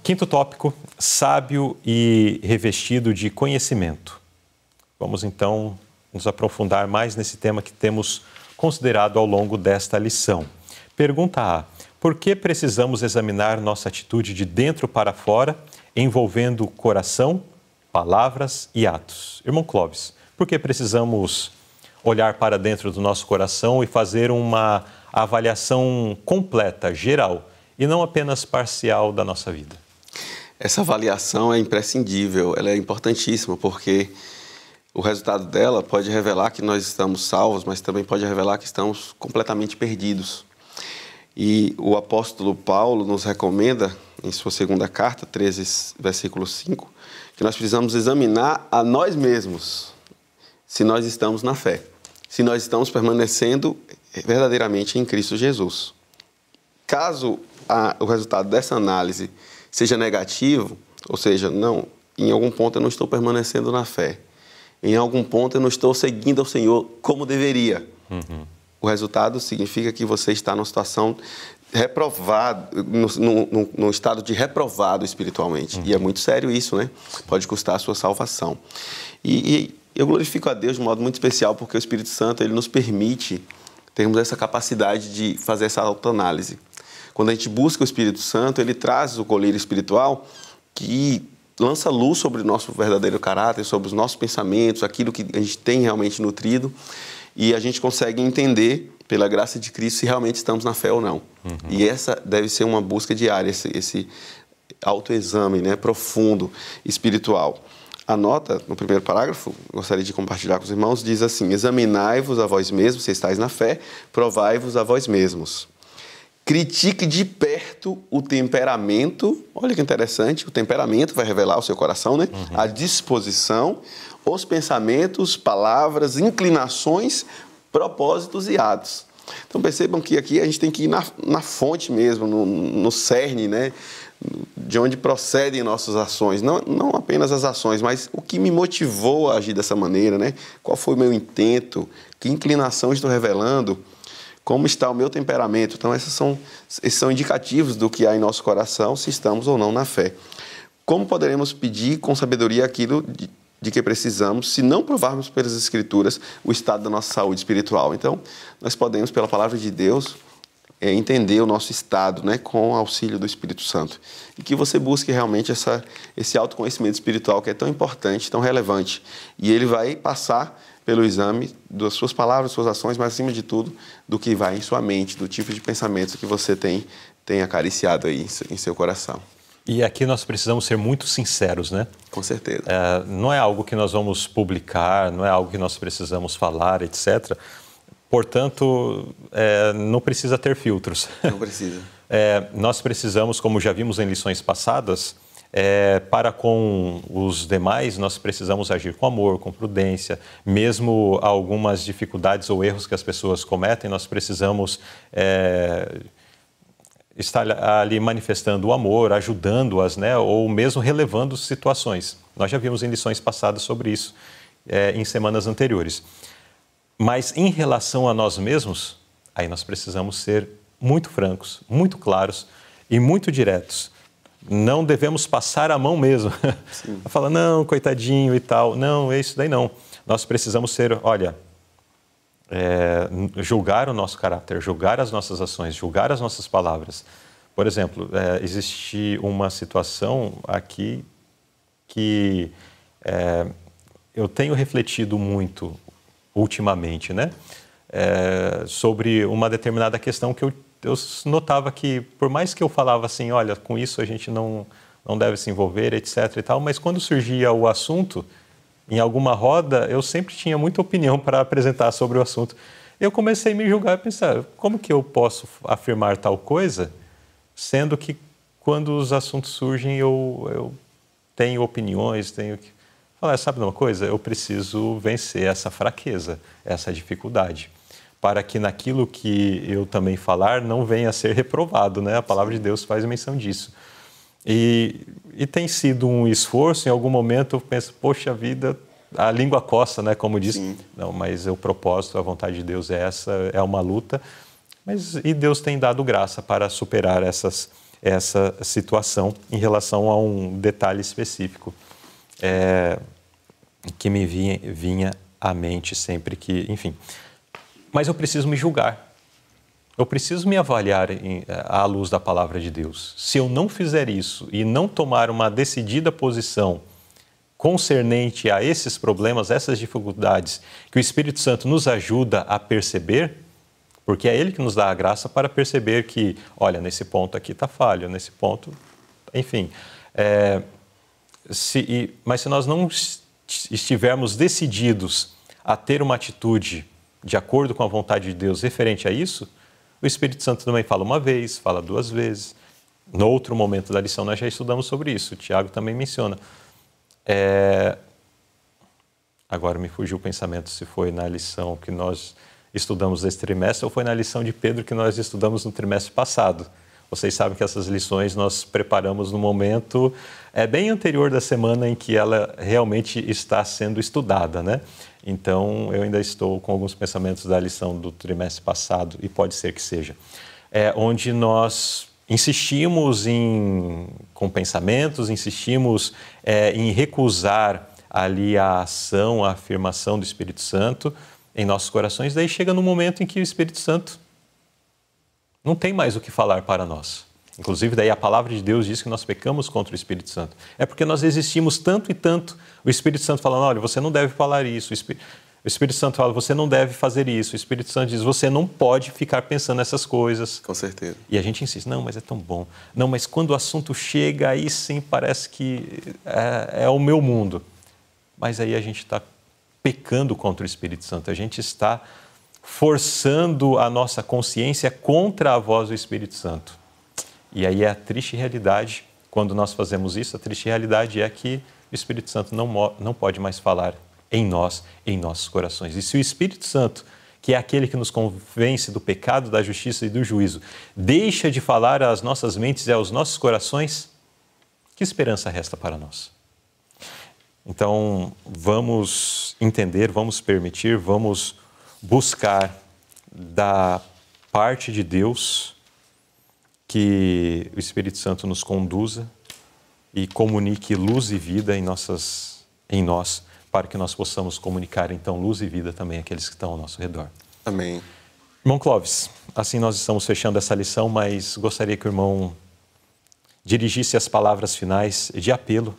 Quinto tópico, sábio e revestido de conhecimento. Vamos então nos aprofundar mais nesse tema que temos considerado ao longo desta lição. Pergunta A. Por que precisamos examinar nossa atitude de dentro para fora, envolvendo coração, palavras e atos? Irmão Clóvis, por que precisamos olhar para dentro do nosso coração e fazer uma avaliação completa, geral, e não apenas parcial da nossa vida? Essa avaliação é imprescindível, ela é importantíssima, porque o resultado dela pode revelar que nós estamos salvos, mas também pode revelar que estamos completamente perdidos. E o apóstolo Paulo nos recomenda, em sua segunda carta, 13, versículo 5, que nós precisamos examinar a nós mesmos, se nós estamos na fé, se nós estamos permanecendo verdadeiramente em Cristo Jesus. Caso o resultado dessa análise seja negativo, ou seja, não, em algum ponto eu não estou permanecendo na fé, em algum ponto eu não estou seguindo ao Senhor como deveria. O resultado significa que você está numa situação reprovada, no estado de reprovado espiritualmente. E é muito sério isso, né? Pode custar a sua salvação. E eu glorifico a Deus de um modo muito especial, porque o Espírito Santo, ele nos permite termos essa capacidade de fazer essa autoanálise. Quando a gente busca o Espírito Santo, ele traz o colírio espiritual que lança luz sobre o nosso verdadeiro caráter, sobre os nossos pensamentos, aquilo que a gente tem realmente nutrido, e a gente consegue entender, pela graça de Cristo, se realmente estamos na fé ou não. E essa deve ser uma busca diária, esse autoexame, né, profundo, espiritual. A nota, no primeiro parágrafo, gostaria de compartilhar com os irmãos, diz assim: examinai-vos a vós mesmos, se estáis na fé, provai-vos a vós mesmos. Critique de perto o temperamento, olha que interessante, o temperamento vai revelar o seu coração, né? A disposição, os pensamentos, palavras, inclinações, propósitos e atos. Então percebam que aqui a gente tem que ir na fonte mesmo, no cerne, né? De onde procedem nossas ações, não apenas as ações, mas o que me motivou a agir dessa maneira, né? Qual foi o meu intento, que inclinação estou revelando, como está o meu temperamento. Então, esses são indicativos do que há em nosso coração, se estamos ou não na fé. Como poderemos pedir com sabedoria aquilo de que precisamos, se não provarmos pelas Escrituras o estado da nossa saúde espiritual? Então, nós podemos, pela palavra de Deus, entender o nosso estado, né, com o auxílio do Espírito Santo. E que você busque realmente esse autoconhecimento espiritual que é tão importante, tão relevante. E ele vai passar pelo exame das suas palavras, das suas ações, mas acima de tudo, do que vai em sua mente, do tipo de pensamento que você tem acariciado aí em seu coração. E aqui nós precisamos ser muito sinceros, né? Com certeza. Não é algo que nós vamos publicar, não é algo que nós precisamos falar, etc. Portanto, não precisa ter filtros. Não precisa. Nós precisamos, como já vimos em lições passadas, para com os demais, nós precisamos agir com amor, com prudência. Mesmo algumas dificuldades ou erros que as pessoas cometem, nós precisamos estar ali manifestando o amor, ajudando-as, né? Ou mesmo relevando situações. Nós já vimos em lições passadas sobre isso, em semanas anteriores. Mas em relação a nós mesmos, aí nós precisamos ser muito francos, muito claros e muito diretos. Não devemos passar a mão mesmo. Falar, não, coitadinho e tal. Não, é isso daí não. Nós precisamos ser, olha, julgar o nosso caráter, julgar as nossas ações, julgar as nossas palavras. Por exemplo, existe uma situação aqui que eu tenho refletido muito ultimamente, né? Sobre uma determinada questão que eu notava que, por mais que eu falava assim, olha, com isso a gente não deve se envolver, etc. e tal, mas quando surgia o assunto, em alguma roda, eu sempre tinha muita opinião para apresentar sobre o assunto. Eu comecei a me julgar e pensar, como que eu posso afirmar tal coisa, sendo que quando os assuntos surgem eu tenho opiniões, tenho que falar, sabe de uma coisa? Eu preciso vencer essa fraqueza, essa dificuldade, para que naquilo que eu também falar não venha a ser reprovado, né? A palavra de Deus faz menção disso. E tem sido um esforço, em algum momento eu penso, poxa vida, a língua coça, né? Como diz. Sim. Não, mas o propósito, a vontade de Deus é essa, é uma luta. E Deus tem dado graça para superar essa situação em relação a um detalhe específico que me vinha à mente sempre que, enfim. Mas eu preciso me julgar. Eu preciso me avaliar à luz da palavra de Deus. Se eu não fizer isso e não tomar uma decidida posição concernente a esses problemas, essas dificuldades, que o Espírito Santo nos ajuda a perceber, porque é Ele que nos dá a graça para perceber que, olha, nesse ponto aqui está falho, nesse ponto, enfim. Mas se nós não estivermos decididos a ter uma atitude de acordo com a vontade de Deus referente a isso, o Espírito Santo também fala uma vez, fala duas vezes. No outro momento da lição nós já estudamos sobre isso, o Tiago também menciona. Agora me fugiu o pensamento se foi na lição que nós estudamos esse trimestre ou foi na lição de Pedro que nós estudamos no trimestre passado. Vocês sabem que essas lições nós preparamos no momento bem anterior da semana em que ela realmente está sendo estudada, né? Então, eu ainda estou com alguns pensamentos da lição do trimestre passado, e pode ser que seja, onde nós insistimos com pensamentos, insistimos em recusar ali a ação, a afirmação do Espírito Santo em nossos corações. Daí chega no momento em que o Espírito Santo não tem mais o que falar para nós. Inclusive, daí a palavra de Deus diz que nós pecamos contra o Espírito Santo. É porque nós resistimos tanto e tanto. O Espírito Santo falando, olha, você não deve falar isso. O Espírito Santo fala, você não deve fazer isso. O Espírito Santo diz, você não pode ficar pensando nessas coisas. Com certeza. E a gente insiste, não, mas é tão bom. Não, mas quando o assunto chega, aí sim parece que é o meu mundo. Mas aí a gente está pecando contra o Espírito Santo. A gente está forçando a nossa consciência contra a voz do Espírito Santo. E aí é a triste realidade, quando nós fazemos isso, a triste realidade é que o Espírito Santo não pode mais falar em nós, em nossos corações. E se o Espírito Santo, que é aquele que nos convence do pecado, da justiça e do juízo, deixa de falar às nossas mentes e aos nossos corações, que esperança resta para nós? Então, vamos entender, vamos permitir, vamos buscar da parte de Deus que o Espírito Santo nos conduza e comunique luz e vida em nós, para que nós possamos comunicar, então, luz e vida também àqueles que estão ao nosso redor. Amém. Irmão Clóvis, assim nós estamos fechando essa lição, mas gostaria que o irmão dirigisse as palavras finais de apelo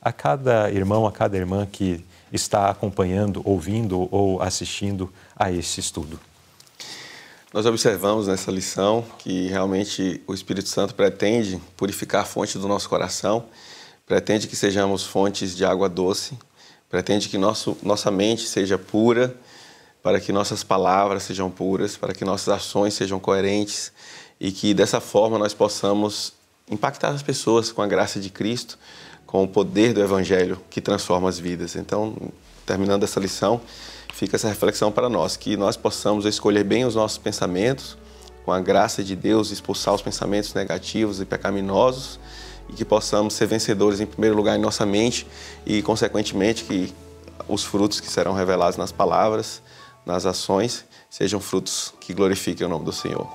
a cada irmão, a cada irmã que está acompanhando, ouvindo ou assistindo a esse estudo. Nós observamos nessa lição que realmente o Espírito Santo pretende purificar a fonte do nosso coração, pretende que sejamos fontes de água doce, pretende que nossa mente seja pura, para que nossas palavras sejam puras, para que nossas ações sejam coerentes e que dessa forma nós possamos impactar as pessoas com a graça de Cristo, com o poder do Evangelho que transforma as vidas. Então, terminando essa lição, fica essa reflexão para nós, que nós possamos escolher bem os nossos pensamentos, com a graça de Deus, expulsar os pensamentos negativos e pecaminosos, e que possamos ser vencedores em primeiro lugar em nossa mente e, consequentemente, que os frutos que serão revelados nas palavras, nas ações, sejam frutos que glorifiquem o nome do Senhor.